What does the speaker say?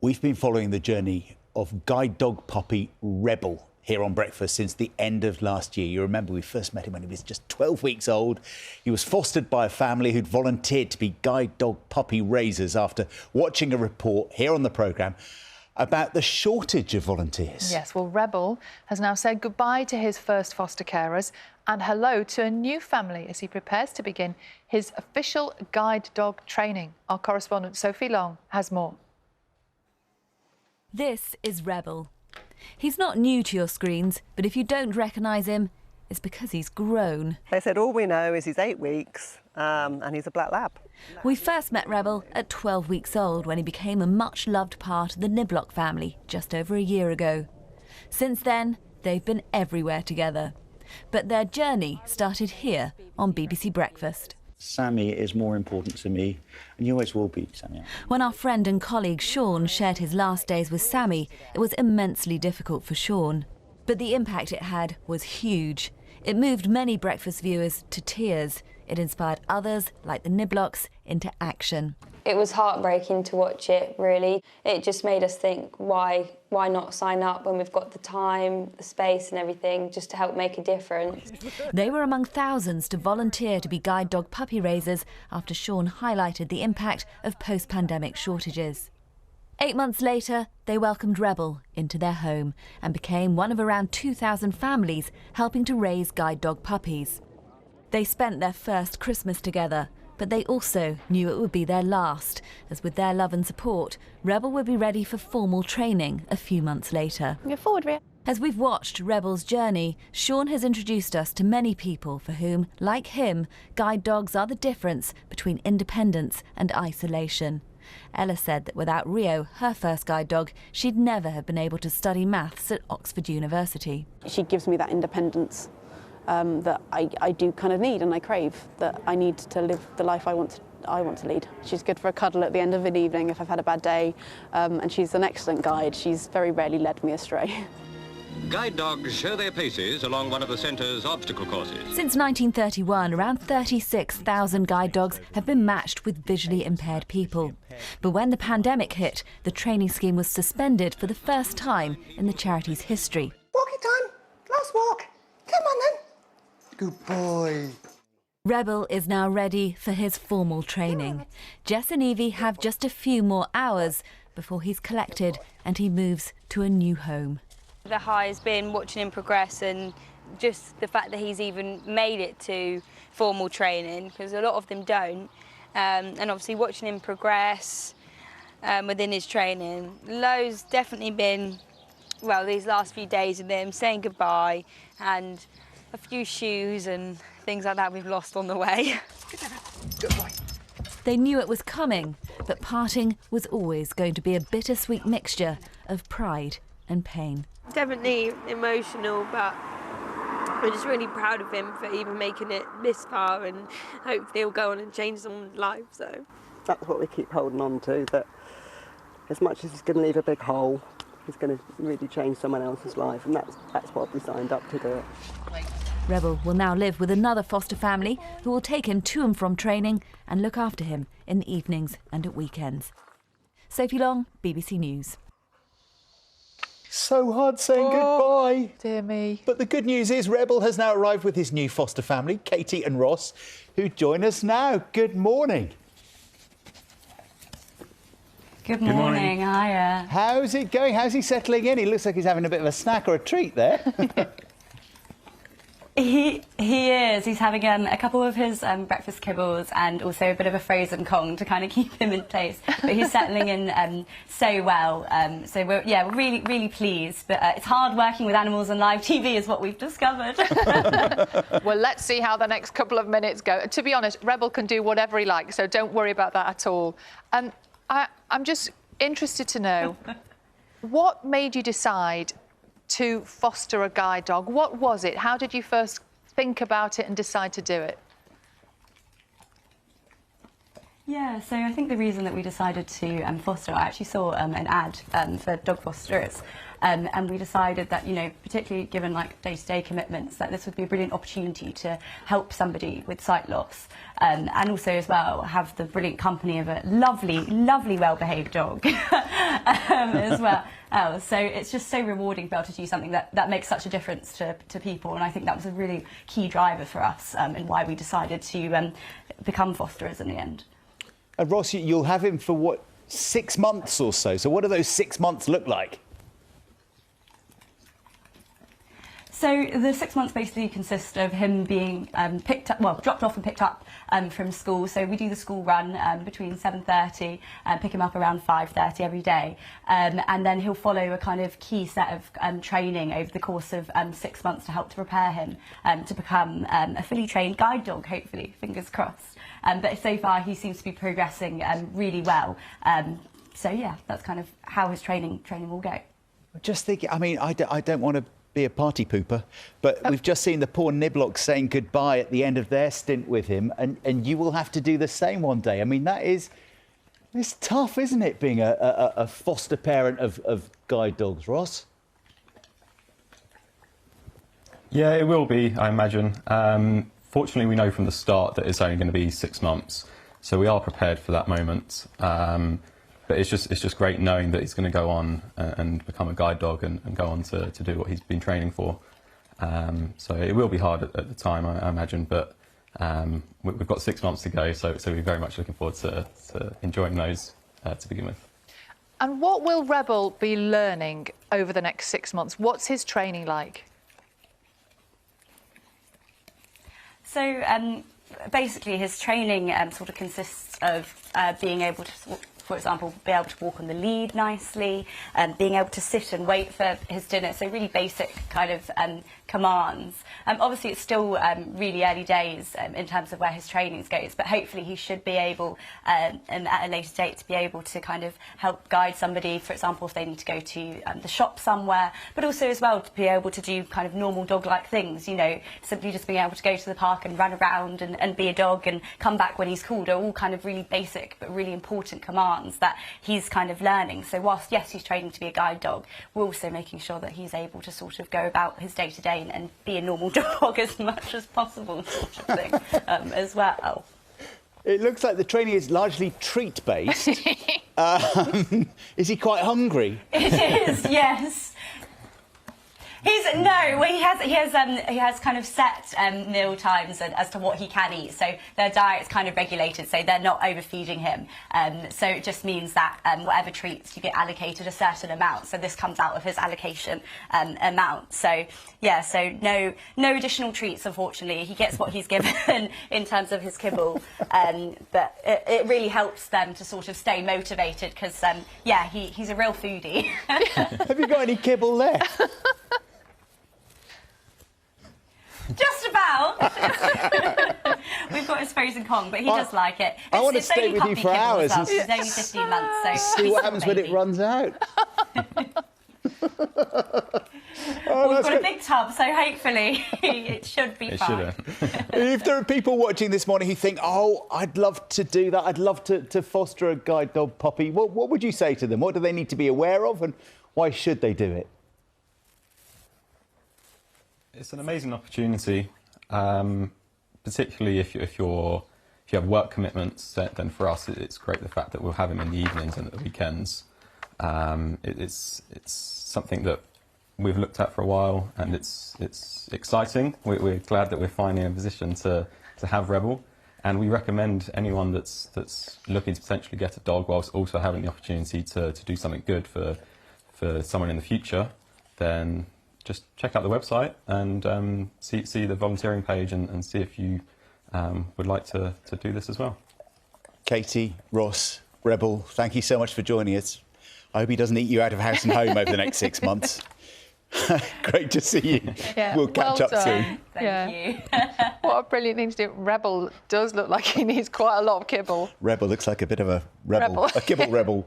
We've been following the journey of guide dog puppy Rebel here on Breakfast since the end of last year. You remember we first met him when he was just 12 weeks old. He was fostered by a family who'd volunteered to be guide dog puppy raisers after watching a report here on the programme about the shortage of volunteers. Yes, well, Rebel has now said goodbye to his first foster carers and hello to a new family as he prepares to begin his official guide dog training. Our correspondent Sophie Long has more. This is Rebel. He's not new to your screens, but if you don't recognise him, it's because he's grown. They said all we know is he's 8 weeks and he's a black lab. We first met Rebel at 12 weeks old when he became a much-loved part of the Niblock family just over a year ago. Since then, they've been everywhere together. But their journey started here on BBC Breakfast. Sammy is more important to me, and you always will be, Sammy. When our friend and colleague Sean shared his last days with Sammy, it was immensely difficult for Sean. But the impact it had was huge. It moved many Breakfast viewers to tears. It inspired others, like the Niblocks, into action. It was heartbreaking to watch it, really. It just made us think, why not sign up when we've got the time, the space and everything, just to help make a difference. They were among thousands to volunteer to be guide dog puppy raisers after Sean highlighted the impact of post-pandemic shortages. 8 months later, they welcomed Rebel into their home and became one of around 2,000 families helping to raise guide dog puppies. They spent their first Christmas together, but they also knew it would be their last, as with their love and support, Rebel would be ready for formal training a few months later. Go forward, Ria. As we've watched Rebel's journey, Sean has introduced us to many people for whom, like him, guide dogs are the difference between independence and isolation. Ella said that without Rio, her first guide dog, she'd never have been able to study maths at Oxford University. She gives me that independence that I do kind of need and I crave, that I need to live the life I want to lead. She's good for a cuddle at the end of an evening if I've had a bad day, and she's an excellent guide. She's very rarely led me astray. Guide dogs show their paces along one of the centre's obstacle courses. Since 1931, around 36,000 guide dogs have been matched with visually impaired people. But when the pandemic hit, the training scheme was suspended for the first time in the charity's history. Walkie time, last walk. Come on then. Good boy. Rebel is now ready for his formal training. Jess and Evie have just a few more hours before he's collected and he moves to a new home. The high has been watching him progress and just the fact that he's even made it to formal training, because a lot of them don't. And obviously watching him progress within his training. Lo's definitely been, well, these last few days of him saying goodbye and a few shoes and things like that we've lost on the way. Good boy. They knew it was coming, but parting was always going to be a bittersweet mixture of pride and pain. Definitely emotional, but I'm just really proud of him for even making it this far, and hopefully he'll go on and change someone's life. So That's what we keep holding on to, that as much as he's going to leave a big hole, he's going to really change someone else's life, and that's what we signed up to do. Rebel will now live with another foster family who will take him to and from training and look after him in the evenings and at weekends. Sophie Long, BBC News. So hard saying goodbye. Dear me. But the good news is Rebel has now arrived with his new foster family, Katie and Ross, who join us now. Good morning. Good morning. Hiya. How's it going? How's he settling in? He looks like he's having a bit of a snack or a treat there. He is. He's having a couple of his breakfast kibbles and also a bit of a frozen Kong to kind of keep him in place. But he's settling in so well. So we're really pleased. But it's hard working with animals on live TV, is what we've discovered. Well, let's see how the next couple of minutes go. To be honest, Rebel can do whatever he likes, so don't worry about that at all. I'm just interested to know, what made you decide to foster a guide dog? What was it? How did you first think about it and decide to do it? Yeah, so I think the reason that we decided to foster, I actually saw an ad for dog fosterers, and we decided that, you know, particularly given like day-to-day commitments, that this would be a brilliant opportunity to help somebody with sight loss, and also as well have the brilliant company of a lovely, lovely, well-behaved dog as well. So it's just so rewarding to be able to do something that makes such a difference to people, and I think that was a really key driver for us and why we decided to become fosterers in the end. And Ross, you'll have him for what, 6 months or so? So what do those 6 months look like? So the 6 months basically consist of him being picked up, well, dropped off and picked up from school. So we do the school run between 7:30 and pick him up around 5:30 every day. And then he'll follow a kind of key set of training over the course of 6 months to help to prepare him to become a fully trained guide dog, hopefully, fingers crossed. But so far he seems to be progressing really well. So yeah, that's kind of how his training will go. Just thinking, I mean, I don't want to be a party pooper, but we've just seen the poor Niblocks saying goodbye at the end of their stint with him, and you will have to do the same one day. I mean, it's tough, isn't it, being a foster parent of guide dogs, Ross? Yeah, it will be, I imagine. Fortunately, we know from the start that it's only going to be 6 months, so we are prepared for that moment. But it's just great knowing that he's going to go on and become a guide dog and go on to do what he's been training for. So it will be hard at the time, I imagine, but we've got 6 months to go, so we're very much looking forward to enjoying those to begin with. And what will Rebel be learning over the next 6 months? What's his training like? So basically his training sort of consists of being able to, for example, be able to walk on the lead nicely, being able to sit and wait for his dinner, so really basic kind of commands. Obviously it's still really early days in terms of where his training goes, but hopefully he should be able, at a later date, to be able to kind of help guide somebody, for example, if they need to go to the shop somewhere, but also as well to be able to do kind of normal dog-like things, you know, simply just being able to go to the park and run around and be a dog and come back when he's called are all kind of really basic but really important commands that he's kind of learning. So whilst, yes, he's training to be a guide dog, we're also making sure that he's able to sort of go about his day-to-day and be a normal dog as much as possible, sort of thing, as well. It looks like the training is largely treat-based. Is he quite hungry? It is, yes. He has kind of set meal times as to what he can eat. So their diet's kind of regulated, so they're not overfeeding him. So it just means that whatever treats you get allocated a certain amount. So this comes out of his allocation amount. So yeah, so no additional treats, unfortunately. He gets what he's given in terms of his kibble. But it really helps them to sort of stay motivated because yeah, he's a real foodie. Have you got any kibble left? Just about. We've got his frozen Kong, but he does like it. I want to stay with you for hours. Well. He's only 15 months, so see what happens when it runs out. We've got a big tub, so hopefully it should be fine. If there are people watching this morning who think, oh, I'd love to do that, I'd love to foster a guide dog puppy, what would you say to them? What do they need to be aware of and why should they do it? It's an amazing opportunity, particularly if you have work commitments. Then for us, it's great the fact that we'll have him in the evenings and at the weekends. It's something that we've looked at for a while, and it's exciting. We're glad that we're finally in a position to have Rebel, and we recommend anyone that's looking to potentially get a dog whilst also having the opportunity to do something good for someone in the future. Then just check out the website and see the volunteering page and see if you would like to do this as well. Katie, Ross, Rebel, thank you so much for joining us. I hope he doesn't eat you out of house and home over the next 6 months. Great to see you. Yeah. We'll catch up soon. Thank you. What a brilliant thing to do. Rebel does look like he needs quite a lot of kibble. Rebel looks like a bit of a rebel. A kibble rebel.